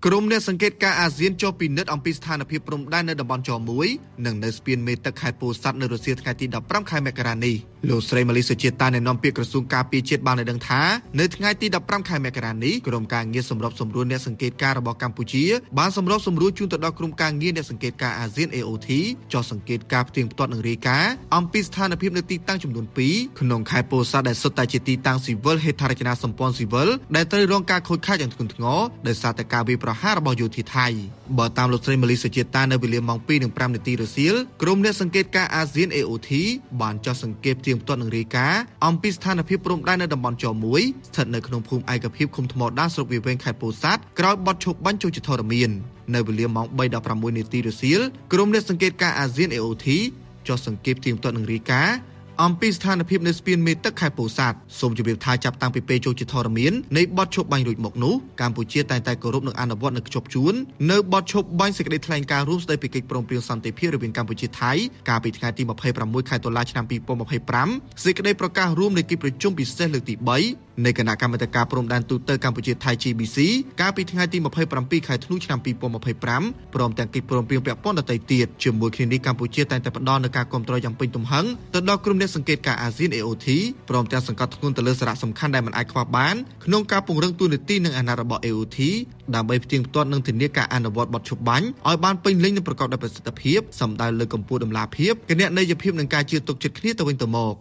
ក្រុមអ្នកសង្កេតការអាស៊ានចុះពិនិត្យអំពីស្ថានភាពព្រំដែននៅតំបន់ចមួយនិងនៅស្ពានមេទឹកខេត្តពោធិ៍សាត់នៅរុស្ស៊ីថ្ងៃទី15ខែមករានេះលោកស្រីម៉ាលីសុជាតាអ្នកនាំពាក្យក្រសួងការពារជាតិបានឲ្យដឹងថានៅថ្ងៃទី15ខែមករានេះក្រុមការងារសម្របសម្រួលអ្នកសង្កេតការរបស់កម្ពុជាបានសម្របសម្រួលជូនទៅដល់ក្រុមការងារអ្នកសង្កេតការអាស៊ាន AOT ចុះសង្កេតការផ្ទៀងផ្ទាត់នឹងរាយការណ៍អំពីស្ថានភាពនៅទីតាំងចំនួន2ក្នុងខេត្តពោធិ៍សាត់ដែលសុទ្ធតែជាទីតាំងស៊ីវិលហេដ្ឋារចនាសម្ព័ន្ធស៊ីវិលដែលត្រូវរងការខូចខាតយ៉ាងធ្ងន់ធ្ងរដោយសារតែការវាយប្រហាររបស់យោធាថៃបើតាមលោកស្រីម៉ាលីសុជាតានៅវេលាម៉ោង 2:05 នាទីរសៀលក្រុមអ្នកសង្កេតការអាស៊ាន AOT បានចុះសង្កេតផ្ទៀងផ្ទាត់នឹងរាយការណ៍អំពីស្ថានភាពព្រំដែននៅតំបន់ចមួយស្ថិតនៅក្នុងភូមិឯកភាពឃុំថ្មដាស្រុកវាវែងខេត្តពោធិ៍សាត់ក្រោយបទឈប់បាញ់ចូលជាធរមាននៅវេលាម៉ោង 3:16 នាទីរសៀលក្រុមអ្នកសង្កេតការអាស៊ាន AOT ចុះសង្កេតផ្ទៀងផ្ទាត់នឹងរាយការណ៍អំពីស្ថានភាពនៅស្ពានមេទឹកខេត្តពោធិ៍សាត់សូមជម្រាបថាចាប់តាំងពីពេលចូលជាធរមាននៃបទឈប់បាញ់រួចមកនោះកម្ពុជាតែងតែគោរពនិងអនុវត្តនៅខ្ជាប់ខ្ជួននៅបទឈប់បាញ់សេចក្តីថ្លែងការណ៍រួមស្តីពីកិច្ចព្រមព្រៀងសន្តិភាពរវាងកម្ពុជាថៃកាលពីថ្ងៃទី26ខែតុលាឆ្នាំ2025សេចក្តីប្រកាសរួមនៃកិច្ចប្រជុំពិសេសលើកទី3នៃគណៈកម្មាធិការព្រំដែនទូតទៅកម្ពុជាថៃ GBC កាលពីថ្ងៃទី27ខែធ្នូឆ្នាំ2025ព្រមទាំងកិច្ចព្រមព្រៀងពាក់ព័ន្ធដទៃទៀតជាមួយគ្នានេះកម្ពុជាតែងតែផ្ដល់នូវការគាំទ្រយ៉ាងពេញទំហឹងទៅដល់ក្រុមអ្នកសង្កេតការអាស៊ាន AOT ព្រមទាំងសង្កត់ធ្ងន់ទៅលើសារៈសំខាន់ដែលមិនអាចខ្វះបានក្នុងការពង្រឹងទូនាទីនិងអាណត្តិរបស់ AOT ដើម្បីផ្ទៀងផ្ទាត់និងធានាការអនុវត្តបទឈប់បាញ់ឲ្យបានពេញលេញនិងប្រកបដោយប្រសិទ្ធភាពសម្ដៅលើកម្ពុជាដំណាភាពគណនេយ្យភាពនិងការជឿទុកចិត្តគ្នាទៅវិញទៅមក